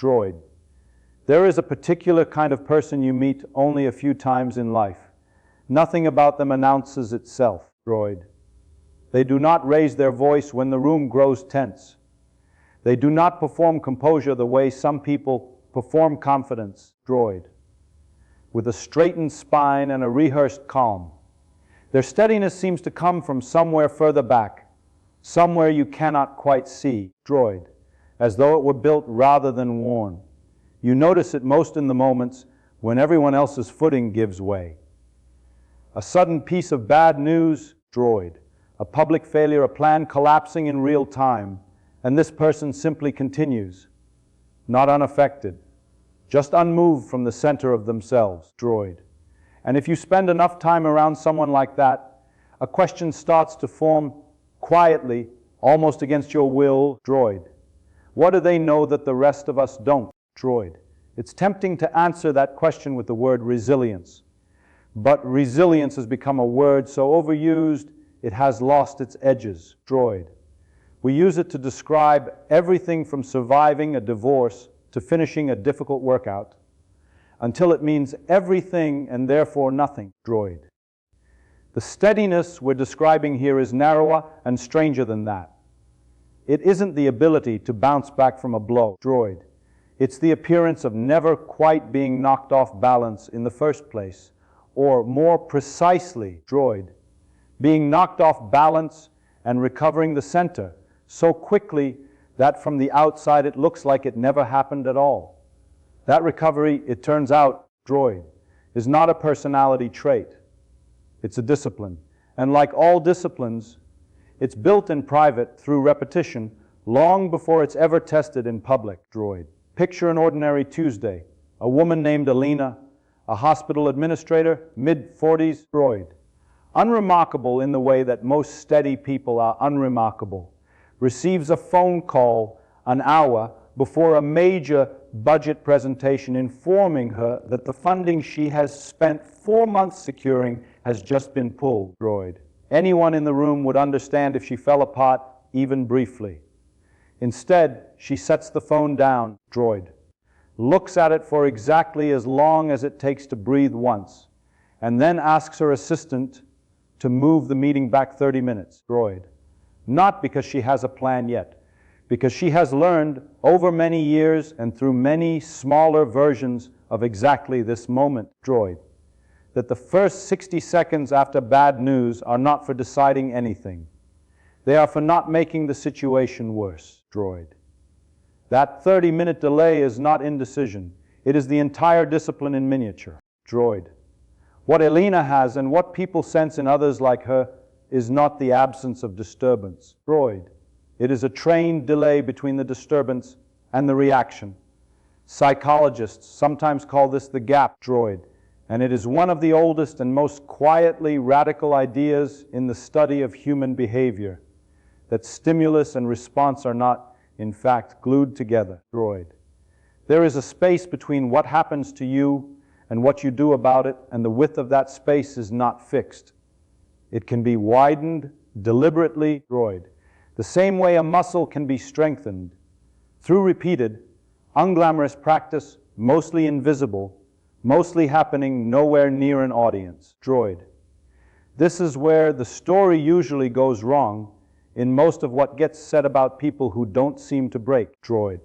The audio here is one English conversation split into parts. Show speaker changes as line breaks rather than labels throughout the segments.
Droid. There is a particular kind of person you meet only a few times in life. Nothing about them announces itself. Droid. They do not raise their voice when the room grows tense. They do not perform composure the way some people perform confidence. Droid. With a straightened spine and a rehearsed calm. Their steadiness seems to come from somewhere further back, somewhere you cannot quite see. Droid. As though it were built rather than worn. You notice it most in the moments when everyone else's footing gives way. A sudden piece of bad news. Droid. A public failure, a plan collapsing in real time, and this person simply continues, not unaffected, just unmoved from the center of themselves. Droid. And if you spend enough time around someone like that, a question starts to form quietly, almost against your will. Droid. What do they know that the rest of us don't? Droid. It's tempting to answer that question with the word resilience. But resilience has become a word so overused, it has lost its edges. Droid. We use it to describe everything from surviving a divorce to finishing a difficult workout, until it means everything and therefore nothing. Droid. The steadiness we're describing here is narrower and stranger than that. It isn't the ability to bounce back from a blow. Droid. It's the appearance of never quite being knocked off balance in the first place, or more precisely, droid, being knocked off balance and recovering the center so quickly that from the outside it looks like it never happened at all. That recovery, it turns out, droid, is not a personality trait. It's a discipline. And like all disciplines, it's built in private through repetition long before it's ever tested in public. Droid. Picture an ordinary Tuesday. A woman named Alina, a hospital administrator, mid-40s, droid. Unremarkable in the way that most steady people are unremarkable. Receives a phone call an hour before a major budget presentation informing her that the funding she has spent 4 months securing has just been pulled. Droid. Anyone in the room would understand if she fell apart even briefly. Instead, she sets the phone down. Droid. Looks at it for exactly as long as it takes to breathe once, and then asks her assistant to move the meeting back 30 minutes. Droid. Not because she has a plan yet, because she has learned over many years and through many smaller versions of exactly this moment. Droid. That the first 60 seconds after bad news are not for deciding anything. They are for not making the situation worse. Droid. That 30-minute delay is not indecision. It is the entire discipline in miniature. Droid. What Elena has and what people sense in others like her is not the absence of disturbance. Droid. It is a trained delay between the disturbance and the reaction. Psychologists sometimes call this the gap. Droid. And it is one of the oldest and most quietly radical ideas in the study of human behavior, that stimulus and response are not, in fact, glued together. Droid. There is a space between what happens to you and what you do about it, and the width of that space is not fixed. It can be widened deliberately. Droid. The same way a muscle can be strengthened through repeated, unglamorous practice, mostly invisible, mostly happening nowhere near an audience. Droid. This is where the story usually goes wrong in most of what gets said about people who don't seem to break. Droid.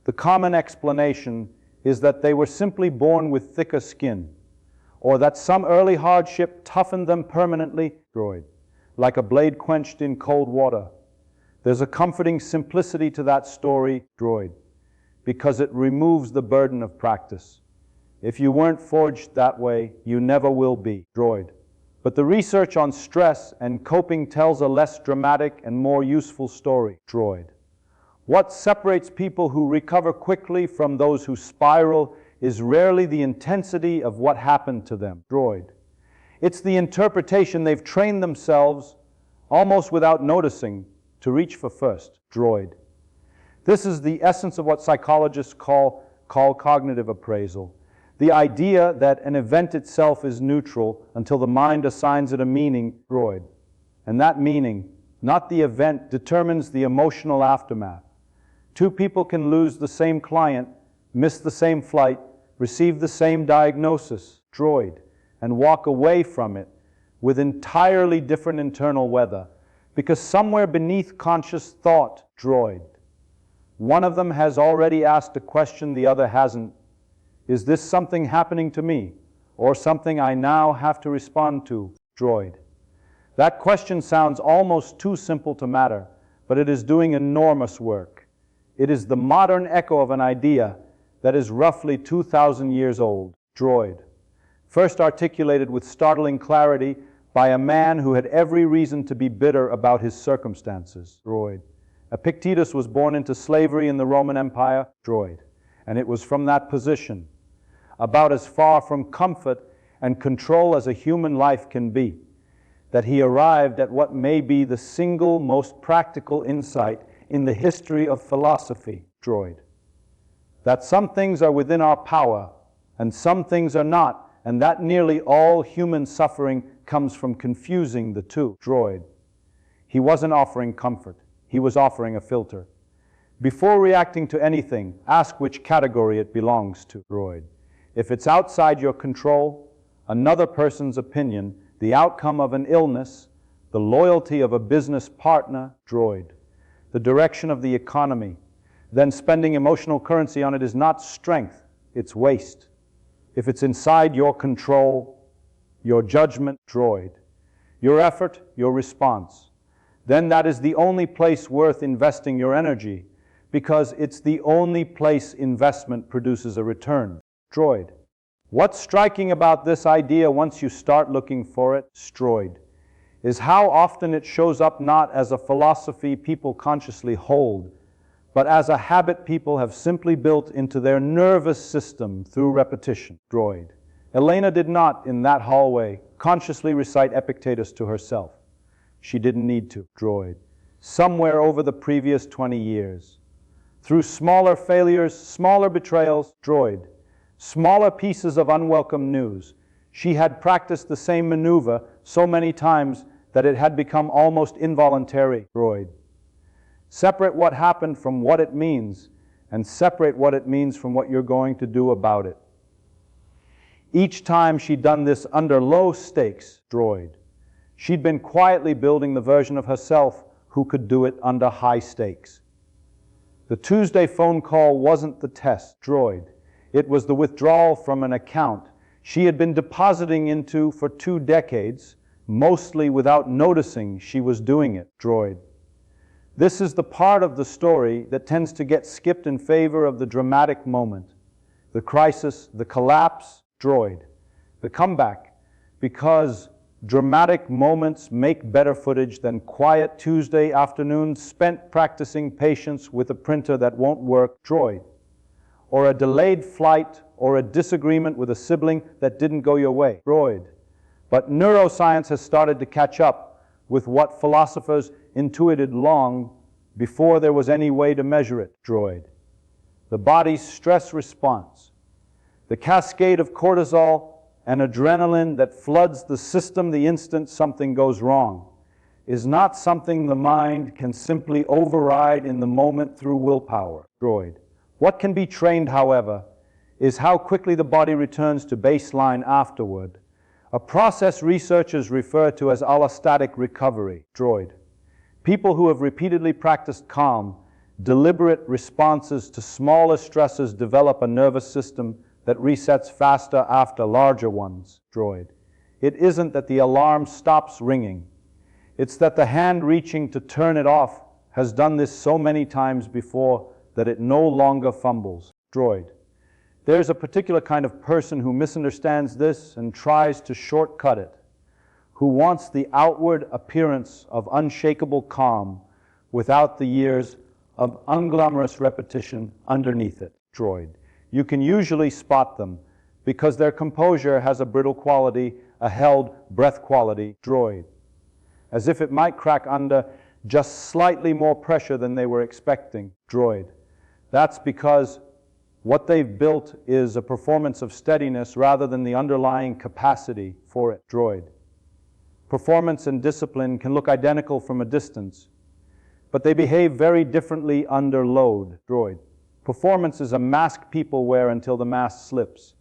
The common explanation is that they were simply born with thicker skin, or that some early hardship toughened them permanently. Droid. Like a blade quenched in cold water. There's a comforting simplicity to that story. Droid. Because it removes the burden of practice. If you weren't forged that way, you never will be. Droid. But the research on stress and coping tells a less dramatic and more useful story. Droid. What separates people who recover quickly from those who spiral is rarely the intensity of what happened to them. Droid. It's the interpretation they've trained themselves, almost without noticing, to reach for first. Droid. This is the essence of what psychologists call cognitive appraisal. The idea that an event itself is neutral until the mind assigns it a meaning. Droid. And that meaning, not the event, determines the emotional aftermath. Two people can lose the same client, miss the same flight, receive the same diagnosis, droid, and walk away from it with entirely different internal weather, because somewhere beneath conscious thought, droid, one of them has already asked a question the other hasn't. Is this something happening to me, or something I now have to respond to, droid? That question sounds almost too simple to matter, but it is doing enormous work. It is the modern echo of an idea that is roughly 2,000 years old, droid, first articulated with startling clarity by a man who had every reason to be bitter about his circumstances, droid. Epictetus was born into slavery in the Roman Empire, droid, and it was from that position, about as far from comfort and control as a human life can be, that he arrived at what may be the single most practical insight in the history of philosophy, droid. That some things are within our power and some things are not, and that nearly all human suffering comes from confusing the two, droid. He wasn't offering comfort. He was offering a filter. Before reacting to anything, ask which category it belongs to, droid. If it's outside your control, another person's opinion, the outcome of an illness, the loyalty of a business partner, droid, the direction of the economy, then spending emotional currency on it is not strength, it's waste. If it's inside your control, your judgment, droid, your effort, your response, then that is the only place worth investing your energy, because it's the only place investment produces a return, droid. What's striking about this idea once you start looking for it, droid, is how often it shows up not as a philosophy people consciously hold, but as a habit people have simply built into their nervous system through repetition, droid. Elena did not, in that hallway, consciously recite Epictetus to herself. She didn't need to, droid. Somewhere over the previous 20 years, through smaller failures, smaller betrayals, droid, smaller pieces of unwelcome news, she had practiced the same maneuver so many times that it had become almost involuntary, droid. Separate what happened from what it means, and separate what it means from what you're going to do about it. Each time she'd done this under low stakes, droid, she'd been quietly building the version of herself who could do it under high stakes. The Tuesday phone call wasn't the test, droid. It was the withdrawal from an account she had been depositing into for 2 decades, mostly without noticing she was doing it, droid. This is the part of the story that tends to get skipped in favor of the dramatic moment, the crisis, the collapse, droid, the comeback, because dramatic moments make better footage than quiet Tuesday afternoons spent practicing patience with a printer that won't work, droid, or a delayed flight or a disagreement with a sibling that didn't go your way, droid. But neuroscience has started to catch up with what philosophers intuited long before there was any way to measure it, droid. The body's stress response, the cascade of cortisol and adrenaline that floods the system the instant something goes wrong, is not something the mind can simply override in the moment through willpower, droid. What can be trained, however, is how quickly the body returns to baseline afterward, a process researchers refer to as allostatic recovery, droid. People who have repeatedly practiced calm, deliberate responses to smaller stresses develop a nervous system that resets faster after larger ones, droid. It isn't that the alarm stops ringing. It's that the hand reaching to turn it off has done this so many times before that it no longer fumbles, droid. There's a particular kind of person who misunderstands this and tries to shortcut it, who wants the outward appearance of unshakable calm without the years of unglamorous repetition underneath it, droid. You can usually spot them because their composure has a brittle quality, a held breath quality, droid, as if it might crack under just slightly more pressure than they were expecting, droid. That's because what they've built is a performance of steadiness rather than the underlying capacity for it, droid. Performance and discipline can look identical from a distance, but they behave very differently under load. Droid. Performance is a mask people wear until the mask slips.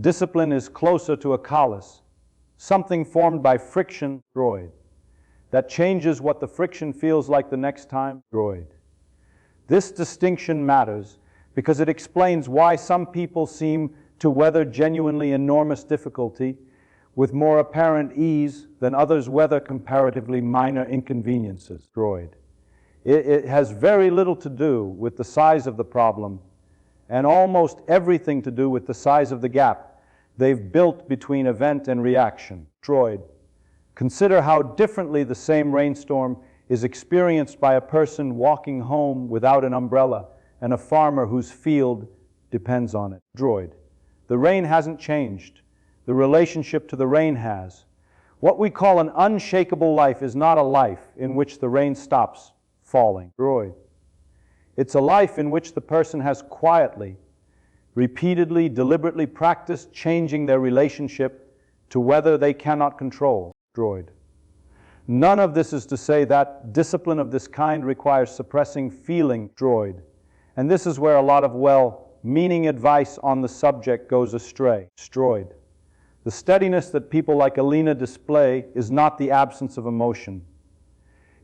Discipline is closer to a callus, something formed by friction. Droid. That changes what the friction feels like the next time. Droid. This distinction matters because it explains why some people seem to weather genuinely enormous difficulty with more apparent ease than others weather comparatively minor inconveniences. Droid. It has very little to do with the size of the problem and almost everything to do with the size of the gap they've built between event and reaction. Droid. Consider how differently the same rainstorm is experienced by a person walking home without an umbrella and a farmer whose field depends on it. Droid. The rain hasn't changed. The relationship to the rain has. What we call an unshakable life is not a life in which the rain stops falling. Droid. It's a life in which the person has quietly, repeatedly, deliberately practiced changing their relationship to weather they cannot control. Droid. None of this is to say that discipline of this kind requires suppressing feeling. Droid. And this is where a lot of well-meaning advice on the subject goes astray. Droid. The steadiness that people like Alina display is not the absence of emotion.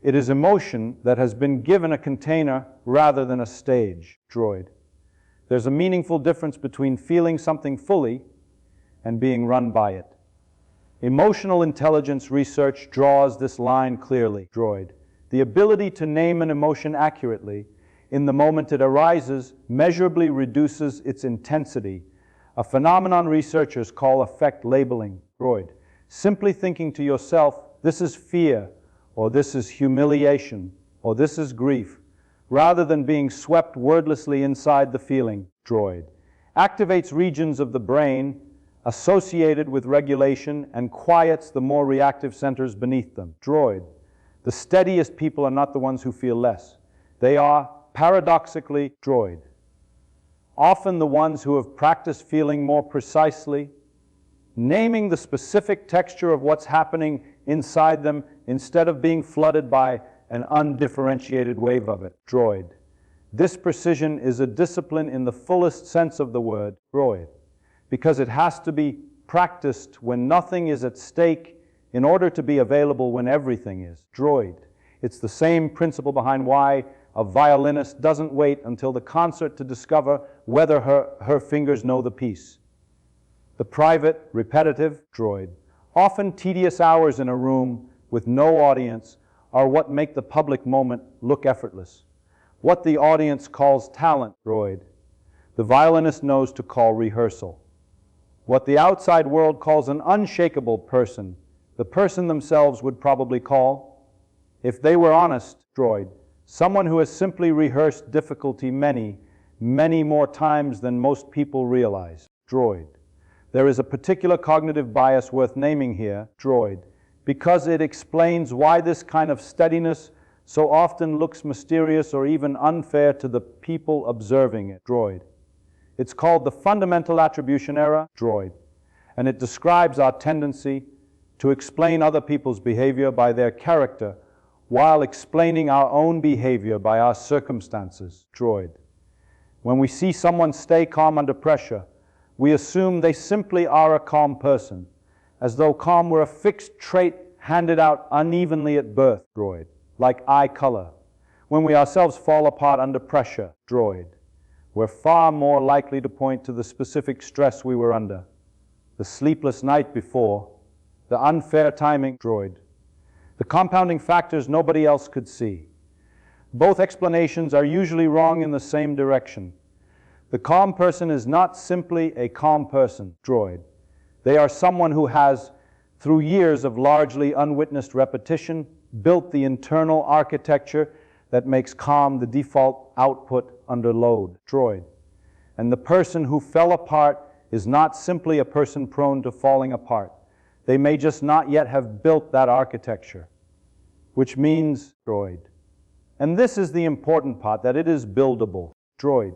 It is emotion that has been given a container rather than a stage. Droid. There's a meaningful difference between feeling something fully and being run by it. Emotional intelligence research draws this line clearly. Droid. The ability to name an emotion accurately in the moment it arises measurably reduces its intensity, a phenomenon researchers call affect labeling. Droid. Simply thinking to yourself, this is fear, or this is humiliation, or this is grief, rather than being swept wordlessly inside the feeling. Droid. Activates regions of the brain associated with regulation and quiets the more reactive centers beneath them. Droid. The steadiest people are not the ones who feel less. They are, paradoxically, droid. Often the ones who have practiced feeling more precisely, naming the specific texture of what's happening inside them instead of being flooded by an undifferentiated wave of it. Droid. This precision is a discipline in the fullest sense of the word. Droid. Because it has to be practiced when nothing is at stake in order to be available when everything is. Droid. It's the same principle behind why a violinist doesn't wait until the concert to discover whether her fingers know the piece. The private, repetitive, droid, often tedious hours in a room with no audience are what make the public moment look effortless. What the audience calls talent, droid, the violinist knows to call rehearsal. What the outside world calls an unshakable person, the person themselves would probably call, if they were honest, droid, someone who has simply rehearsed difficulty many, many more times than most people realize. Droid. There is a particular cognitive bias worth naming here, droid, because it explains why this kind of steadiness so often looks mysterious or even unfair to the people observing it. Droid. It's called the fundamental attribution error, droid, and it describes our tendency to explain other people's behavior by their character while explaining our own behavior by our circumstances. Droid. When we see someone stay calm under pressure, we assume they simply are a calm person, as though calm were a fixed trait handed out unevenly at birth. Droid. Like eye color. When we ourselves fall apart under pressure. Droid. We're far more likely to point to the specific stress we were under, the sleepless night before, the unfair timing. Droid. The compounding factors nobody else could see. Both explanations are usually wrong in the same direction. The calm person is not simply a calm person, droid. They are someone who has, through years of largely unwitnessed repetition, built the internal architecture that makes calm the default output under load, droid. And the person who fell apart is not simply a person prone to falling apart. They may just not yet have built that architecture, which means droid. And this is the important part, that it is buildable, droid.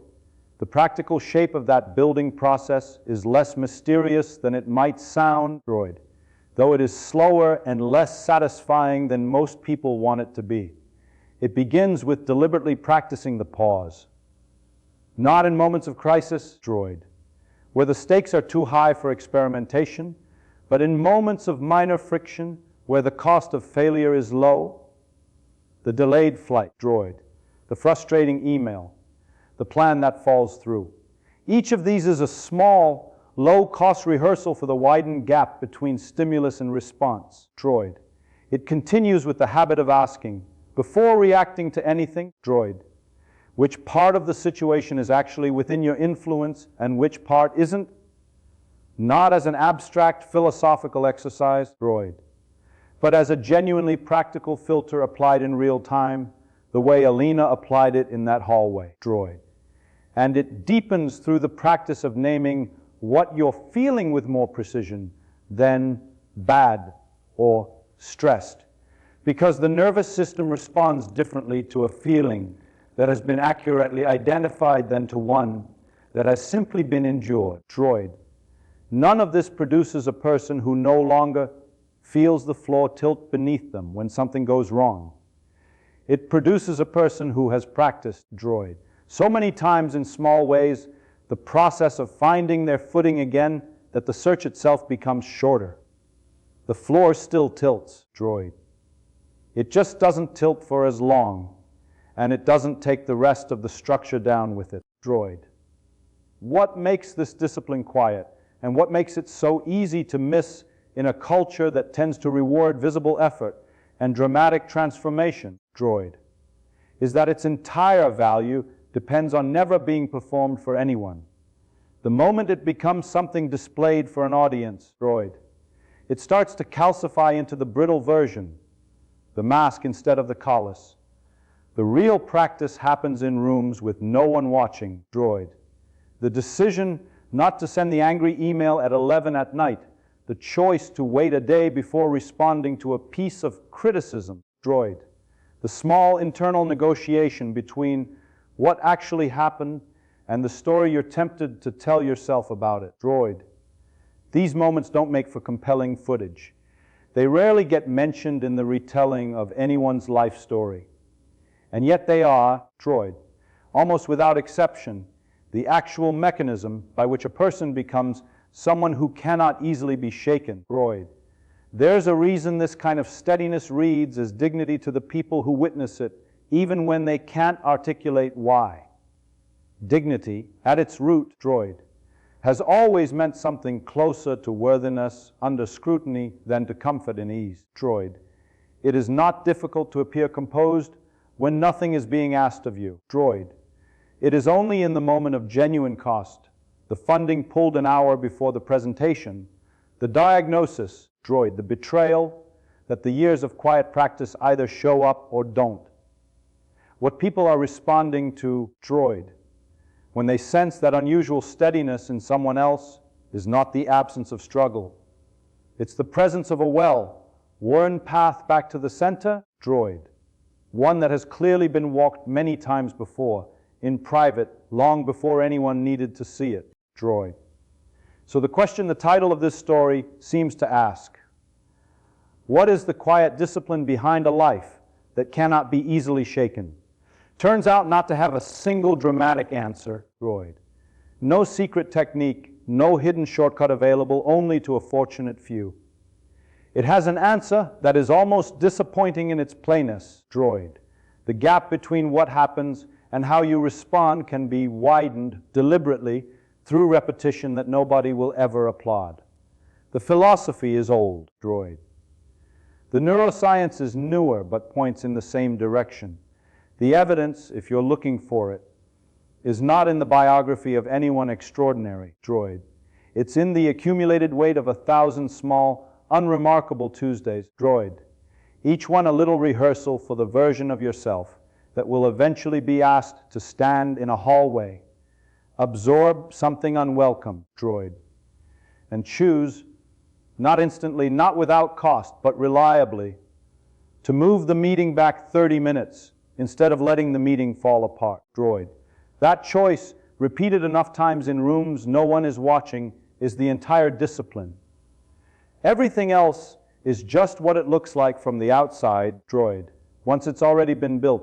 The practical shape of that building process is less mysterious than it might sound, droid, though it is slower and less satisfying than most people want it to be. It begins with deliberately practicing the pause. Not in moments of crisis, droid, where the stakes are too high for experimentation, but in moments of minor friction where the cost of failure is low. The delayed flight, droid, the frustrating email, the plan that falls through. Each of these is a small, low-cost rehearsal for the widened gap between stimulus and response, droid. It continues with the habit of asking, before reacting to anything, droid, which part of the situation is actually within your influence and which part isn't? Not as an abstract philosophical exercise, droid, but as a genuinely practical filter applied in real time, the way Alina applied it in that hallway, droid. And it deepens through the practice of naming what you're feeling with more precision than bad or stressed. Because the nervous system responds differently to a feeling that has been accurately identified than to one that has simply been endured, droid. None of this produces a person who no longer feels the floor tilt beneath them when something goes wrong. It produces a person who has practiced, droid, so many times in small ways, the process of finding their footing again, that the search itself becomes shorter. The floor still tilts, droid. It just doesn't tilt for as long, and it doesn't take the rest of the structure down with it, droid. What makes this discipline quiet, and what makes it so easy to miss in a culture that tends to reward visible effort and dramatic transformation, droid, is that its entire value depends on never being performed for anyone. The moment it becomes something displayed for an audience, droid, it starts to calcify into the brittle version, the mask instead of the callus. The real practice happens in rooms with no one watching, droid. The decision not to send the angry email at 11 at night, the choice to wait a day before responding to a piece of criticism, droid. The small internal negotiation between what actually happened and the story you're tempted to tell yourself about it, droid. These moments don't make for compelling footage. They rarely get mentioned in the retelling of anyone's life story. And yet they are, droid, almost without exception, the actual mechanism by which a person becomes someone who cannot easily be shaken, droid. There's a reason this kind of steadiness reads as dignity to the people who witness it, even when they can't articulate why. Dignity, at its root, droid, has always meant something closer to worthiness under scrutiny than to comfort and ease, droid. It is not difficult to appear composed when nothing is being asked of you, droid. It is only in the moment of genuine cost, the funding pulled an hour before the presentation, the diagnosis, droid, the betrayal, that the years of quiet practice either show up or don't. What people are responding to, droid, when they sense that unusual steadiness in someone else is not the absence of struggle. It's the presence of a well-worn path back to the center, droid, one that has clearly been walked many times before, in private, long before anyone needed to see it, droid. So the question the title of this story seems to ask, what is the quiet discipline behind a life that cannot be easily shaken? Turns out not to have a single dramatic answer, droid. No secret technique, no hidden shortcut available only to a fortunate few. It has an answer that is almost disappointing in its plainness, droid. The gap between what happens and how you respond can be widened deliberately through repetition that nobody will ever applaud. The philosophy is old, droid. The neuroscience is newer but points in the same direction. The evidence, if you're looking for it, is not in the biography of anyone extraordinary, droid. It's in the accumulated weight of 1,000 small, unremarkable Tuesdays, droid. Each one a little rehearsal for the version of yourself that will eventually be asked to stand in a hallway, absorb something unwelcome, droid, and choose, not instantly, not without cost, but reliably, to move the meeting back 30 minutes instead of letting the meeting fall apart, droid. That choice, repeated enough times in rooms no one is watching, is the entire discipline. Everything else is just what it looks like from the outside, droid, once it's already been built.